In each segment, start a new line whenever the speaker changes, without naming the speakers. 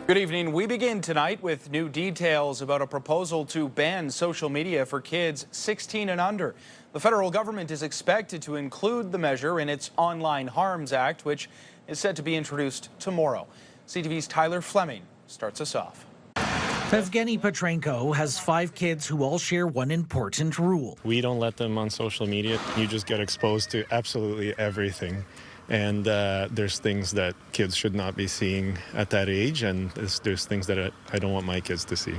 Good evening. We begin tonight with new details about a proposal to ban social media for kids 16 and under. The federal government is expected to include the measure in its Online Harms Act, which is set to be introduced tomorrow. CTV's Tyler Fleming starts us off.
Evgeny Petrenko has 5 kids who all share one important rule.
We don't let them on social media. You just get exposed to absolutely everything. And there's things that kids should not be seeing at that age, and there's things that I don't want my kids to see.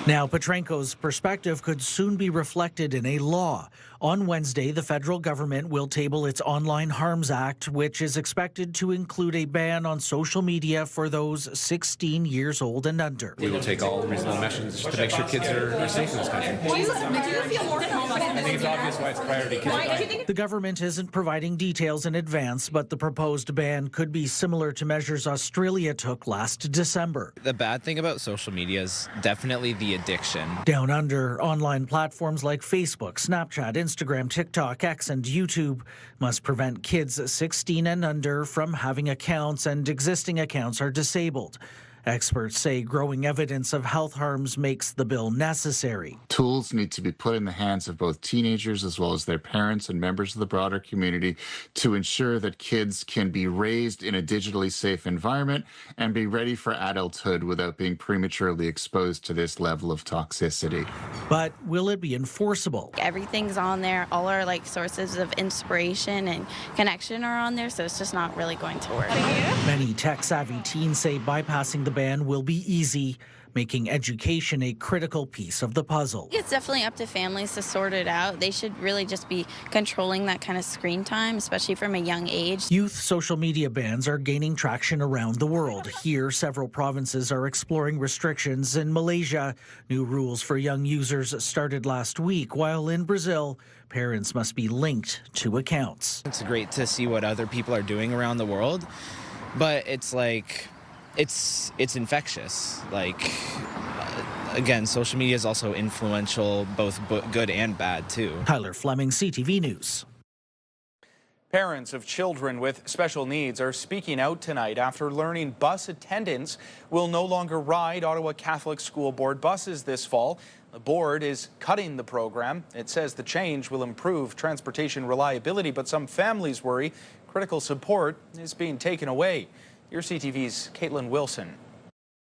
Now, Petrenko's perspective could soon be reflected in a law. On Wednesday, the federal government will table its Online Harms Act, which is expected to include a ban on social media for those 16 years old and under.
We will take all reasonable measures to make sure kids are safe in this country.
Do you feel more confident?
I think it's obvious why it's priority.
The government isn't providing details in advance, but the proposed ban could be similar to measures Australia took last December.
The bad thing about social media is definitely the addiction.
Down under, online platforms like Facebook, Snapchat, Instagram, TikTok, X, and YouTube must prevent kids 16 and under from having accounts, and existing accounts are disabled. Experts say growing evidence of health harms makes the bill necessary.
Tools need to be put in the hands of both teenagers as well as their parents and members of the broader community to ensure that kids can be raised in a digitally safe environment and be ready for adulthood without being prematurely exposed to this level of toxicity.
But will it be enforceable?
Everything's on there. All our sources of inspiration and connection are on there, so it's just not really going to work.
Many tech-savvy teens say bypassing the ban will be easy, making education a critical piece of the puzzle.
It's definitely up to families to sort it out. They should really just be controlling that kind of screen time, especially from a young age.
Youth social media bans are gaining traction around the world. Here, several provinces are exploring restrictions. In Malaysia, new rules for young users started last week, while in Brazil, parents must be linked to accounts.
It's great to see what other people are doing around the world, but it's it's infectious. Again, social media is also influential, both good and bad, too.
Tyler Fleming, CTV News.
Parents of children with special needs are speaking out tonight after learning bus attendants will no longer ride Ottawa Catholic School Board buses this fall. The board is cutting the program. It says the change will improve transportation reliability, but some families worry critical support is being taken away. Here's CTV's Caitlin Wilson.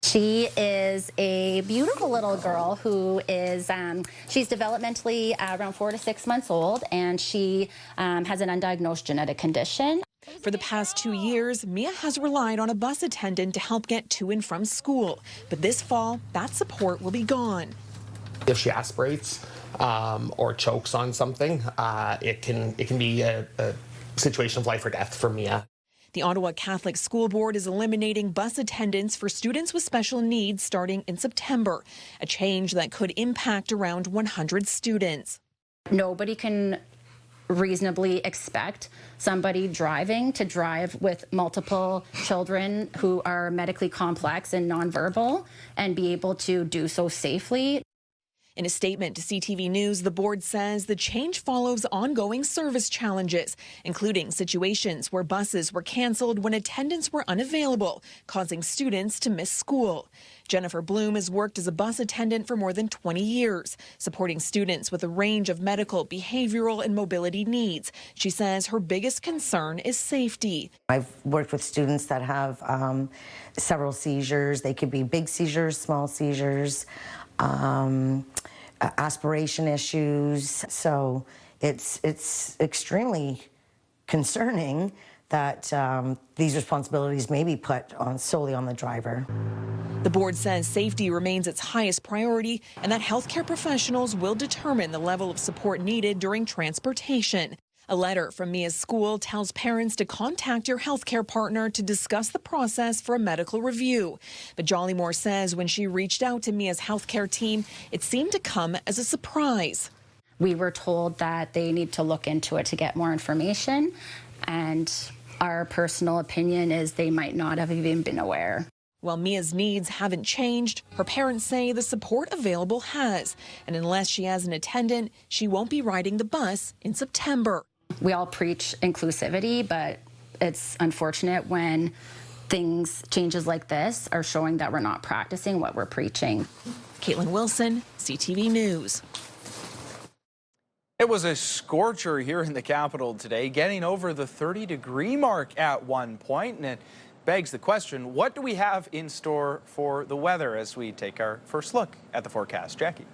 She is a beautiful little girl who is, she's developmentally around 4 to 6 months old, and she has an undiagnosed genetic condition.
For the past 2 years, Mia has relied on a bus attendant to help get to and from school. But this fall, that support will be gone.
If she aspirates or chokes on something, it can be a situation of life or death for Mia.
The Ottawa Catholic School Board is eliminating bus attendants for students with special needs starting in September, a change that could impact around 100 students.
Nobody can reasonably expect somebody driving to drive with multiple children who are medically complex and nonverbal and be able to do so safely.
In a statement to CTV News, the board says the change follows ongoing service challenges, including situations where buses were canceled when attendants were unavailable, causing students to miss school. Jennifer Bloom has worked as a bus attendant for more than 20 years, supporting students with a range of medical, behavioral, and mobility needs. She says her biggest concern is safety.
I've worked with students that have several seizures. They could be big seizures, small seizures, aspiration issues. So it's extremely concerning that these responsibilities may be put solely on the driver.
The board says safety remains its highest priority and that healthcare professionals will determine the level of support needed during transportation. A letter from Mia's school tells parents to contact your healthcare partner to discuss the process for a medical review. But Jollymore says when she reached out to Mia's healthcare team, it seemed to come as a surprise.
We were told that they need to look into it to get more information, and our personal opinion is they might not have even been aware.
While Mia's needs haven't changed, her parents say the support available has. And unless she has an attendant, she won't be riding the bus in September.
We all preach inclusivity, but it's unfortunate when changes like this are showing that we're not practicing what we're preaching.
Caitlin Wilson, CTV News.
It was a scorcher here in the capital today, getting over the 30-degree mark at one point, and it begs the question, what do we have in store for the weather as we take our first look at the forecast? Jackie.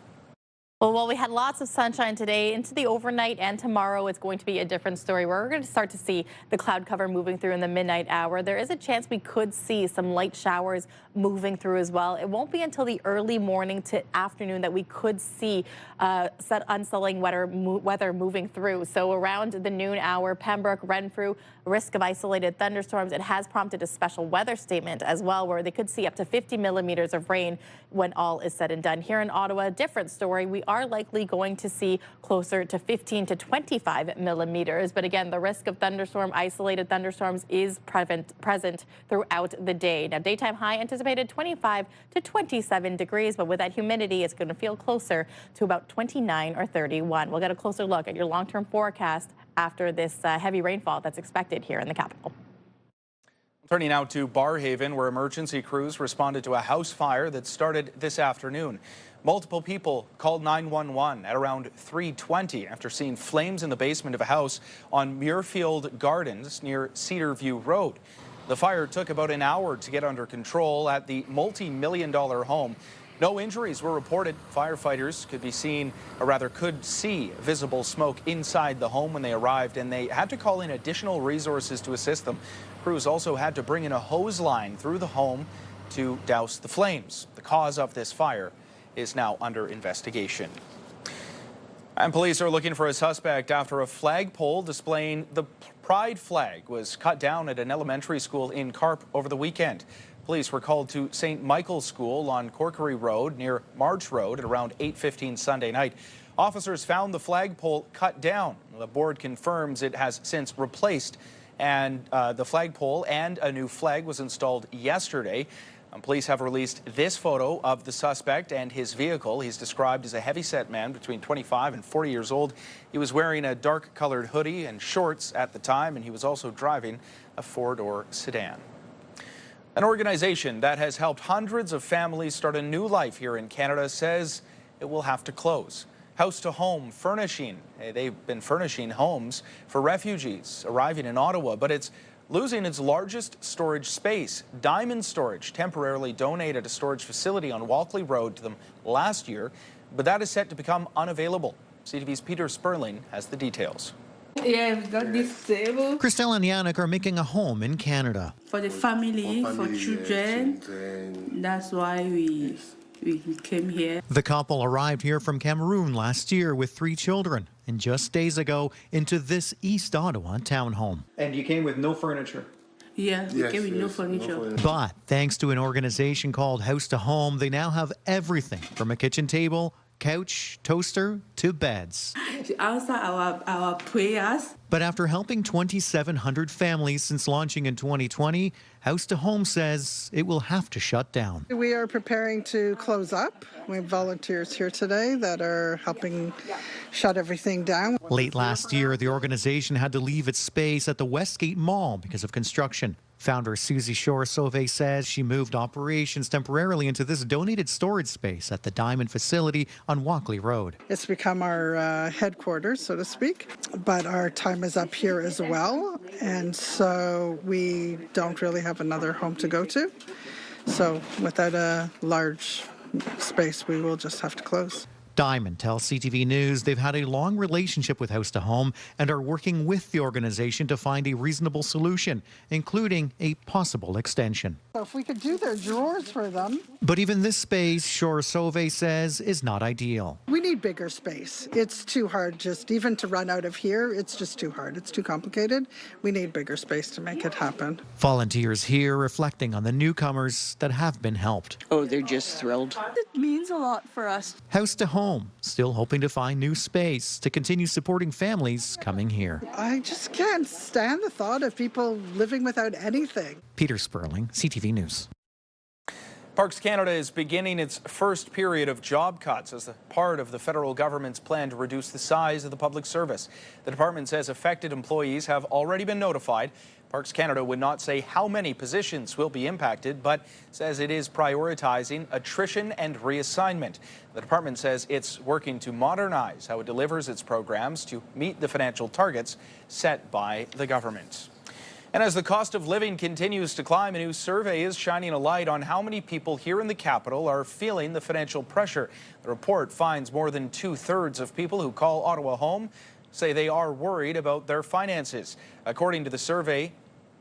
Well, we had lots of sunshine today. Into the overnight and tomorrow, it's going to be a different story. We're going to start to see the cloud cover moving through in the midnight hour. There is a chance we could see some light showers moving through as well. It won't be until the early morning to afternoon that we could see unsettling weather moving through. So around the noon hour, Pembroke, Renfrew, risk of isolated thunderstorms. It has prompted a special weather statement as well, where they could see up to 50 millimeters of rain when all is said and done. Here in Ottawa, a different story. We are likely going to see closer to 15 to 25 millimeters. But again, the risk of isolated thunderstorms is present throughout the day. Now, daytime high anticipated 25 to 27 degrees, but with that humidity, it's going to feel closer to about 29 or 31. We'll get a closer look at your long-term forecast after this heavy rainfall that's expected here in the capital.
Turning now to Barrhaven, where emergency crews responded to a house fire that started this afternoon. Multiple people called 911 at around 3:20 after seeing flames in the basement of a house on Muirfield Gardens near Cedarview Road. The fire took about an hour to get under control at the multi-million-dollar home. No injuries were reported. Firefighters could see visible smoke inside the home when they arrived, and they had to call in additional resources to assist them. Crews also had to bring in a hose line through the home to douse the flames. The cause of this fire is now under investigation. And police are looking for a suspect after a flagpole displaying the pride flag was cut down at an elementary school in Carp over the weekend. Police were called to St. Michael's School on Corkery Road near March Road at around 8:15 Sunday night. Officers found the flagpole cut down. The board confirms it has since replaced, and the flagpole and a new flag was installed yesterday. Police have released this photo of the suspect and his vehicle. He's described as a heavy-set man between 25 and 40 years old. He was wearing a dark-colored hoodie and shorts at the time, and he was also driving a four-door sedan. An organization that has helped hundreds of families start a new life here in Canada says it will have to close. House to Home Furnishing. They've been furnishing homes for refugees arriving in Ottawa, but it's losing its largest storage space. Diamond Storage temporarily donated a storage facility on Walkley Road to them last year, but that is set to become unavailable. CTV's Peter Sperling has the details.
Yeah, we've got this table.
Christelle and Yannick are making a home in Canada.
For the family, for children. That's why we came here.
The couple arrived here from Cameroon last year with 3 children, and just days ago into this East Ottawa townhome.
And you came with no furniture?
Yeah, we came with no furniture.
But thanks to an organization called House to Home, they now have everything from a kitchen table, couch, toaster, to beds.
To answer our prayers.
But after helping 2,700 families since launching in 2020, House to Home says it will have to shut down.
We are preparing to close up. We have volunteers here today that are helping shut everything down.
Late last year, the organization had to leave its space at the Westgate Mall because of construction. Founder Susie Shore-Sauvé says she moved operations temporarily into this donated storage space at the Diamond facility on Walkley Road.
It's become our headquarters, so to speak, but our time is up here as well, and so we don't really have another home to go to. So without a large space, we will just have to close.
Diamond tells CTV News they've had a long relationship with House to Home and are working with the organization to find a reasonable solution, including a possible extension.
So if we could do their drawers for them.
But even this space, Shore-Sauvé says, is not ideal.
We need bigger space. It's too hard just even to run out of here. It's just too hard. It's too complicated. We need bigger space to make it happen.
Volunteers here reflecting on the newcomers that have been helped.
Oh, they're just thrilled.
It means a lot for us.
House to Home, still hoping to find new space to continue supporting families coming here.
I just can't stand the thought of people living without anything.
Peter Sperling, CTV News.
Parks Canada is beginning its first period of job cuts as a part of the federal government's plan to reduce the size of the public service. The department says affected employees have already been notified. Parks Canada would not say how many positions will be impacted, but says it is prioritizing attrition and reassignment. The department says it's working to modernize how it delivers its programs to meet the financial targets set by the government. And as the cost of living continues to climb, a new survey is shining a light on how many people here in the capital are feeling the financial pressure. The report finds more than 2/3 of people who call Ottawa home say they are worried about their finances. According to the survey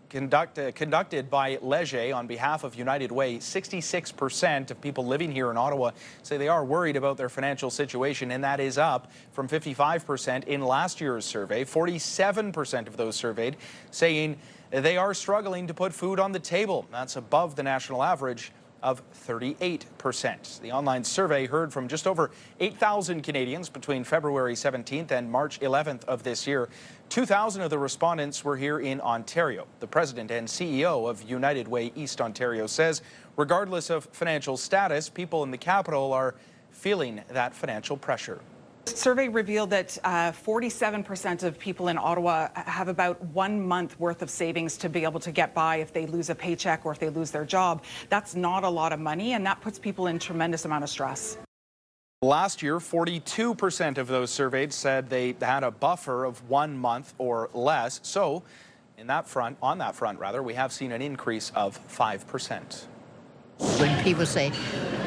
conducted by Leger on behalf of United Way, 66% of people living here in Ottawa say they are worried about their financial situation, and that is up from 55% in last year's survey. 47% of those surveyed saying they are struggling to put food on the table. That's above the national average of 38%. The online survey heard from just over 8,000 Canadians between February 17th and March 11th of this year. 2,000 of the respondents were here in Ontario. The president and CEO of United Way East Ontario says, regardless of financial status, people in the capital are feeling that financial pressure.
The survey revealed that 47% of people in Ottawa have about 1 month worth of savings to be able to get by if they lose a paycheck or if they lose their job. That's not a lot of money, and that puts people in tremendous amount of stress.
Last year, 42% of those surveyed said they had a buffer of 1 month or less. So on that front, we have seen an increase of 5%.
When people say,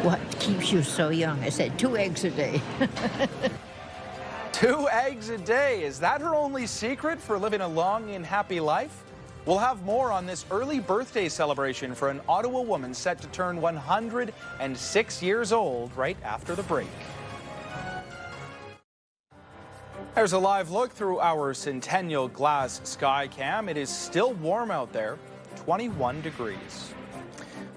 what keeps you so young? I said, 2 eggs a day.
2 eggs a day. Is that her only secret for living a long and happy life? We'll have more on this early birthday celebration for an Ottawa woman set to turn 106 years old right after the break. There's a live look through our Centennial Glass sky cam. It is still warm out there, 21 degrees.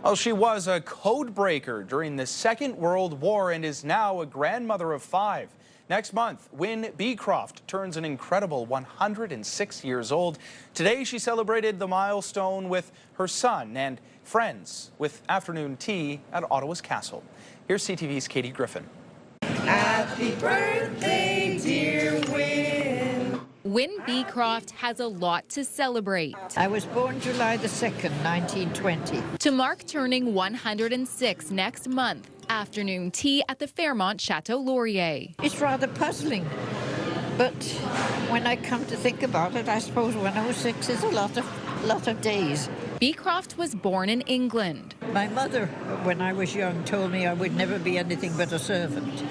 Well, she was a code breaker during the Second World War and is now a grandmother of 5. Next month, Wynne Beecroft turns an incredible 106 years old. Today, she celebrated the milestone with her son and friends with afternoon tea at Ottawa's Castle. Here's CTV's Katie Griffin.
Happy birthday, dear Wynne.
Wynne Beecroft has a lot to celebrate.
I was born July the 2nd, 1920.
To mark turning 106 next month, afternoon tea at the Fairmont Chateau Laurier.
It's rather puzzling, but when I come to think about it, I suppose 106 is a lot of days.
Beecroft was born in England.
My mother, when I was young, told me I would never be anything but a servant.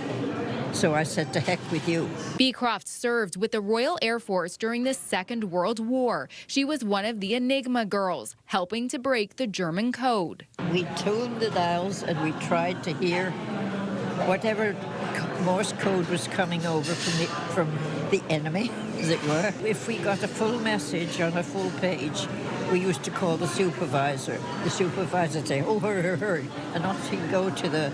So I said, to heck with you.
Beecroft served with the Royal Air Force during the Second World War. She was one of the Enigma girls, helping to break the German code.
We tuned the dials and we tried to hear whatever Morse code was coming over from the enemy, as it were. If we got a full message on a full page, we used to call the supervisor. The supervisor would say, oh, hurry, hurry, and off he'd go to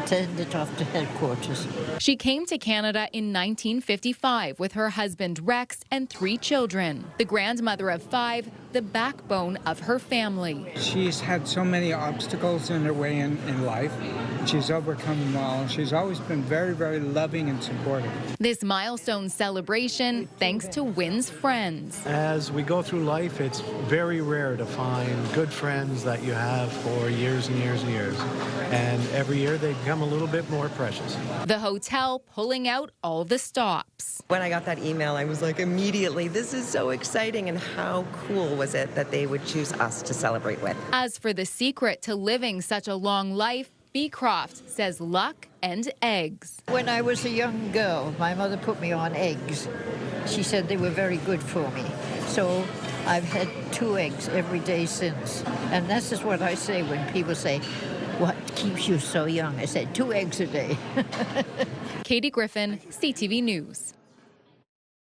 send it off to headquarters.
She came to Canada in 1955 with her husband Rex and 3 children. The grandmother of 5, the backbone of her family.
She's had so many obstacles in her way in life. She's overcome them all. She's always been very, very loving and supportive.
This milestone celebration thanks to Wynne's friends.
As we go through life, it's very rare to find good friends that you have for years and years and years. And every year they become a little bit more precious.
The hotel pulling out all the stops.
When I got that email, I was like, immediately, this is so exciting, and how cool was it that they would choose us to celebrate with.
As for the secret to living such a long life, Beecroft says luck and eggs.
When I was a young girl, my mother put me on eggs. She said they were very good for me. So I've had 2 eggs every day since. And this is what I say when people say, what keeps you so young? I said, 2 eggs a day.
Katie Griffin, CTV News.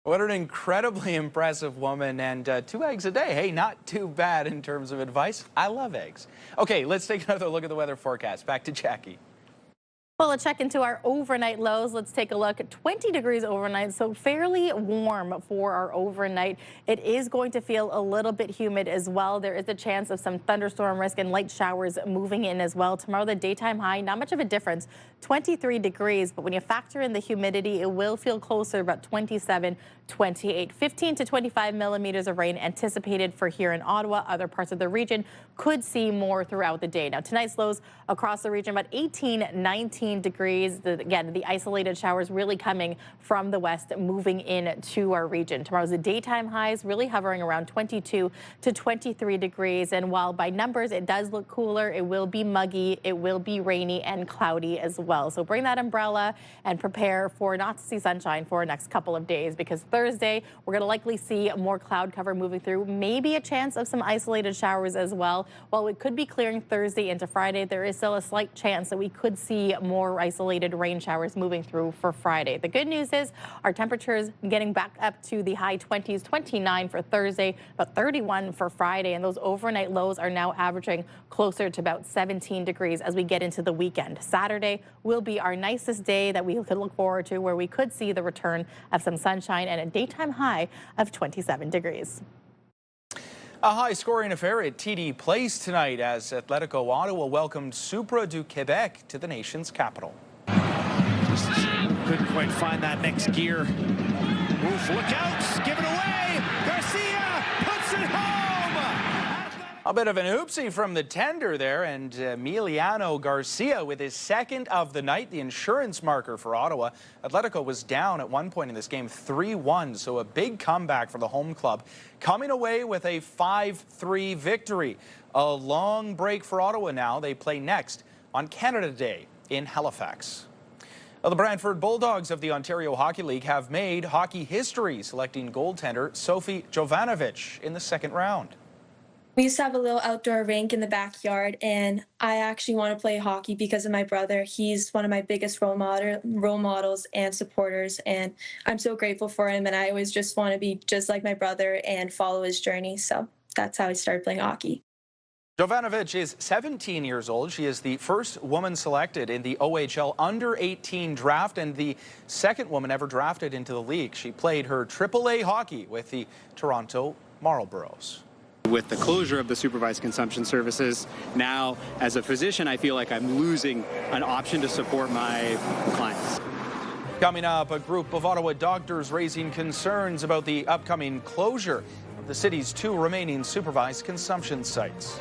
What an incredibly impressive woman, and 2 eggs a day. Hey, not too bad in terms of advice. I love eggs. Okay, let's take another look at the weather forecast. Back to Jackie.
Well, let's check into our overnight lows. Let's take a look at 20 degrees overnight, so fairly warm for our overnight. It is going to feel a little bit humid as well. There is a chance of some thunderstorm risk and light showers moving in as well. Tomorrow, the daytime high, not much of a difference, 23 degrees. But when you factor in the humidity, it will feel closer, about 27, 28. 15 to 25 millimeters of rain anticipated for here in Ottawa. Other parts of the region could see more throughout the day. Now, tonight's lows across the region, about 18, 19 degrees. Again, the isolated showers really coming from the west, moving into our region. Tomorrow's the daytime highs really hovering around 22 to 23 degrees. And while by numbers it does look cooler, it will be muggy, it will be rainy and cloudy as well. So bring that umbrella and prepare for not to see sunshine for the next couple of days, because Thursday we're going to likely see more cloud cover moving through, maybe a chance of some isolated showers as well. While it could be clearing Thursday into Friday, there is still a slight chance that we could see more isolated rain showers moving through for Friday. The good news is our temperatures getting back up to the high 20s, 29 for Thursday, about 31 for Friday, and those overnight lows are now averaging closer to about 17 degrees as we get into the weekend. Saturday will be our nicest day that we could look forward to, where we could see the return of some sunshine and a daytime high of 27 degrees.
A high-scoring affair at TD Place tonight as Atletico Ottawa welcomed Supra du Quebec to the nation's capital.
Just couldn't quite find that next gear. Oof, look out, give it away. Garcia puts it home.
A bit of an oopsie from the tender there, and Emiliano Garcia with his second of the night, the insurance marker for Ottawa. Atletico was down at one point in this game 3-1, so a big comeback for the home club, coming away with a 5-3 victory. A long break for Ottawa now. They play next on Canada Day in Halifax. Well, the Brantford Bulldogs of the Ontario Hockey League have made hockey history, selecting goaltender Sophie Jovanovic in the second round.
We used to have a little outdoor rink in the backyard, and I actually want to play hockey because of my brother. He's one of my biggest role models and supporters, and I'm so grateful for him, and I always just want to be just like my brother and follow his journey. So that's how I started playing hockey.
Jovanovic is 17 years old. She is the first woman selected in the OHL under-18 draft and the second woman ever drafted into the league. She played her AAA hockey with the Toronto Marlboros.
With the closure of the supervised consumption services, now as a physician, I feel like I'm losing an option to support my clients.
Coming up, a group of Ottawa doctors raising concerns about the upcoming closure of the city's 2 remaining supervised consumption sites.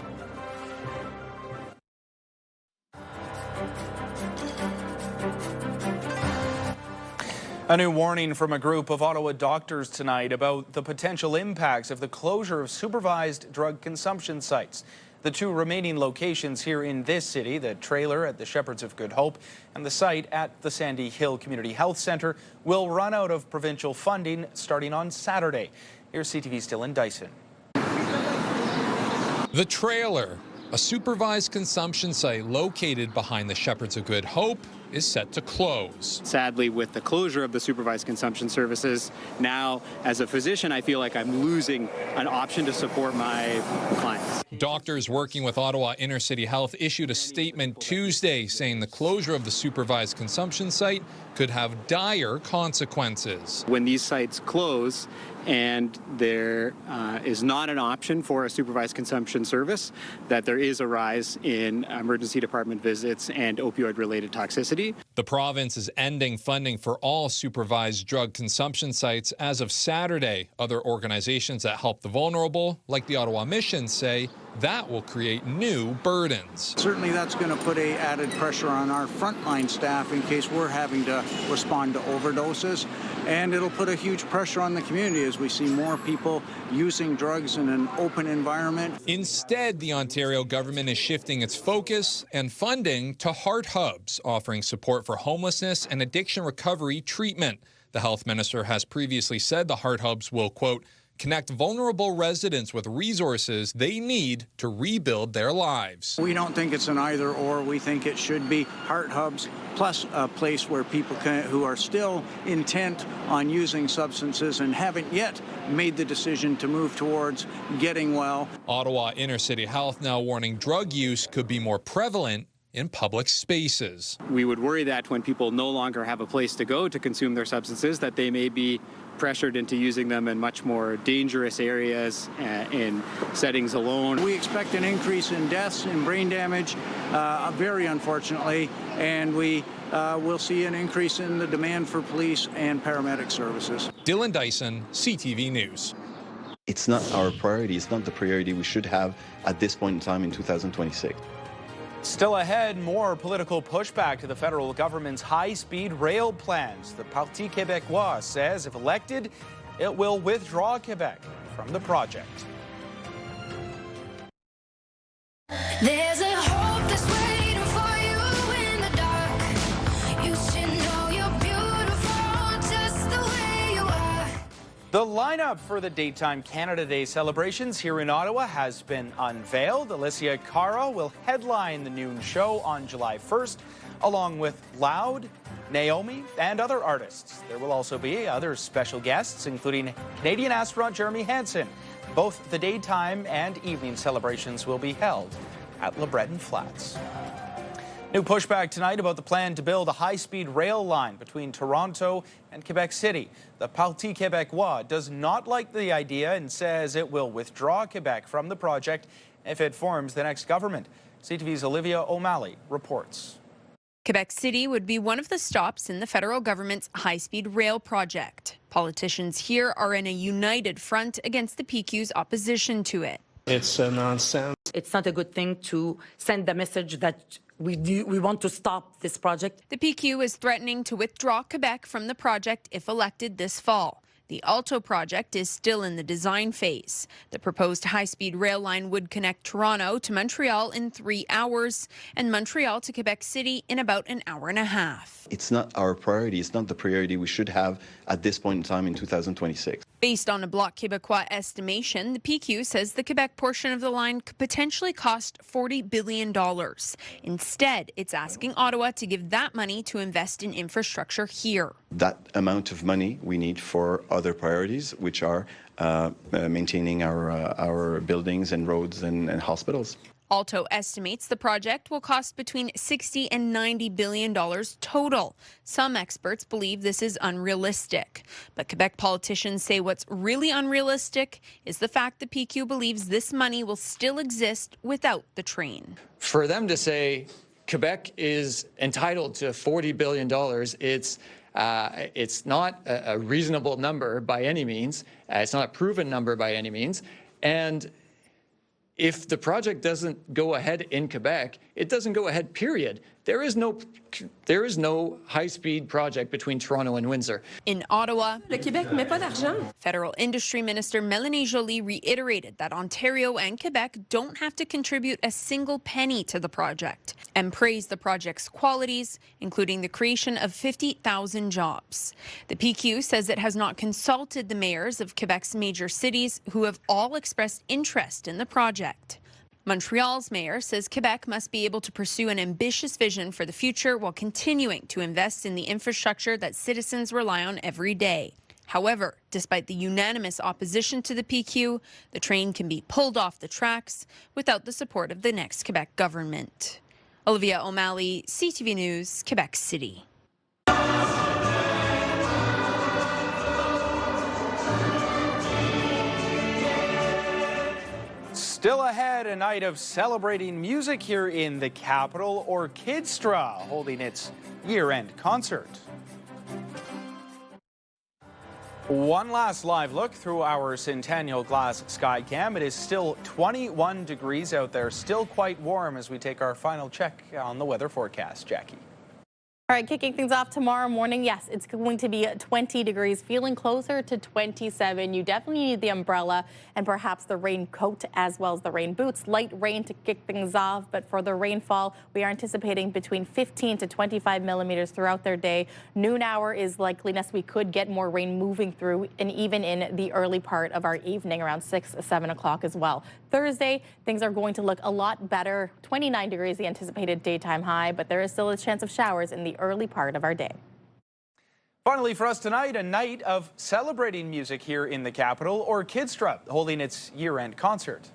A new warning from a group of Ottawa doctors tonight about the potential impacts of the closure of supervised drug consumption sites. The 2 remaining locations here in this city, the trailer at the Shepherds of Good Hope and the site at the Sandy Hill Community Health Centre, will run out of provincial funding starting on Saturday. Here's CTV's Dylan Dyson.
The trailer, a supervised consumption site located behind the Shepherds of Good Hope, is set to close.
Sadly, with the closure of the supervised consumption services, now as a physician, I feel like I'm losing an option to support my clients.
Doctors working with Ottawa Inner City Health issued a statement Tuesday saying the closure of the supervised consumption site could have dire consequences.
When these sites close and there is not an option for a supervised consumption service, that there is a rise in emergency department visits and opioid-related toxicity.
The province is ending funding for all supervised drug consumption sites as of Saturday. Other organizations that help the vulnerable, like the Ottawa Mission, say that will create new burdens.
Certainly that's going to put a added pressure on our frontline staff in case we're having to respond to overdoses, and it'll put a huge pressure on the community as we see more people using drugs in an open environment.
Instead, the Ontario government is shifting its focus and funding to heart hubs, offering support for homelessness and addiction recovery treatment. The health minister has previously said the heart hubs will, quote, connect vulnerable residents with resources they need to rebuild their lives.
We don't think it's an either or. We think it should be heart hubs plus a place where people who are still intent on using substances and haven't yet made the decision to move towards getting well.
Ottawa Inner City Health now warning drug use could be more prevalent in public spaces.
We would worry that when people no longer have a place to go to consume their substances, that they may be pressured into using them in much more dangerous areas, in settings alone.
We expect an increase in deaths and brain damage, very unfortunately, and we will see an increase in the demand for police and paramedic services.
Dylan Dyson, CTV News.
It's not our priority. It's not the priority we should have at this point in time in 2026.
Still ahead, more political pushback to the federal government's high-speed rail plans. The Parti Québécois says if elected, it will withdraw Quebec from the project.
There's a hope that's waiting for you in the dark. You should know you're beautiful just the way you are.
The lineup for the Daytime Canada Day celebrations here in Ottawa has been unveiled. Alicia Cara will headline the noon show on July 1st, along with Loud, Naomi, and other artists. There will also be other special guests, including Canadian astronaut Jeremy Hansen. Both the daytime and evening celebrations will be held at LeBreton Flats. New pushback tonight about the plan to build a high-speed rail line between Toronto and Quebec City. The Parti Québécois does not like the idea and says it will withdraw Quebec from the project if it forms the next government. CTV's Olivia O'Malley reports.
Quebec City would be one of the stops in the federal government's high-speed rail project. Politicians here are in a united front against the PQ's opposition to it.
It's nonsense.
It's not a good thing to send the message that we want to stop this project.
The PQ is threatening to withdraw Quebec from the project if elected this fall. The Alto project is still in the design phase. The proposed high-speed rail line would connect Toronto to Montreal in 3 hours and Montreal to Quebec City in about an hour and a half.
It's not our priority. It's not the priority we should have at this point in time in 2026.
Based on a Bloc Québécois estimation, the PQ says the Quebec portion of the line could potentially cost $40 billion. Instead, it's asking Ottawa to give that money to invest in infrastructure here.
That amount of money we need for other priorities, which are maintaining our buildings and roads and hospitals.
Alto estimates the project will cost between $60 and $90 billion total. Some experts believe this is unrealistic. But Quebec politicians say what's really unrealistic is the fact the PQ believes this money will still exist without the train.
For them to say Quebec is entitled to $40 billion, it's not a reasonable number by any means. It's not a proven number by any means. And if the project doesn't go ahead in Quebec, it doesn't go ahead, period. There is no high-speed project between Toronto and Windsor.
In Ottawa,
Le Québec met pas d'argent.
Federal Industry Minister Mélanie Joly reiterated that Ontario and Quebec don't have to contribute a single penny to the project and praised the project's qualities, including the creation of 50,000 jobs. The PQ says it has not consulted the mayors of Quebec's major cities who have all expressed interest in the project. Montreal's mayor says Quebec must be able to pursue an ambitious vision for the future while continuing to invest in the infrastructure that citizens rely on every day. However, despite the unanimous opposition to the PQ, the train can be pulled off the tracks without the support of the next Quebec government. Olivia O'Malley, CTV News, Quebec City.
Still ahead, a night of celebrating music here in the capital. Orchestra holding its year-end concert. One last live look through our Centennial Glass Skycam. It is still 21 degrees out there, still quite warm as we take our final check on the weather forecast. Jackie.
All right, kicking things off tomorrow morning, yes, it's going to be 20 degrees, feeling closer to 27. You definitely need the umbrella and perhaps the raincoat as well as the rain boots. Light rain to kick things off, but for the rainfall, we are anticipating between 15 to 25 millimeters throughout their day. Noon hour is likeliness we could get more rain moving through, and even in the early part of our evening around 6, 7 o'clock as well. Thursday, things are going to look a lot better. 29 degrees, the anticipated daytime high, but there is still a chance of showers in the early part of our day.
Finally for us tonight, a night of celebrating music here in the capital. Orchestra holding its year-end concert.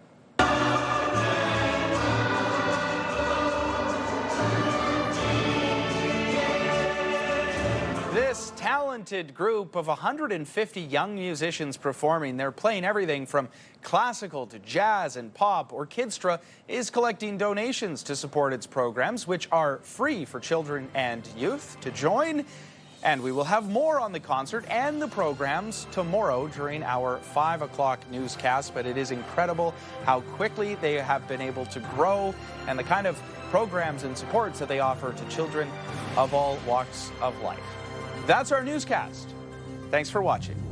talented group of 150 young musicians performing. They're playing everything from classical to jazz and pop. Orchestra is collecting donations to support its programs, which are free for children and youth to join. And we will have more on the concert and the programs tomorrow during our 5 o'clock newscast. But it is incredible how quickly they have been able to grow and the kind of programs and supports that they offer to children of all walks of life. That's our newscast. Thanks for watching.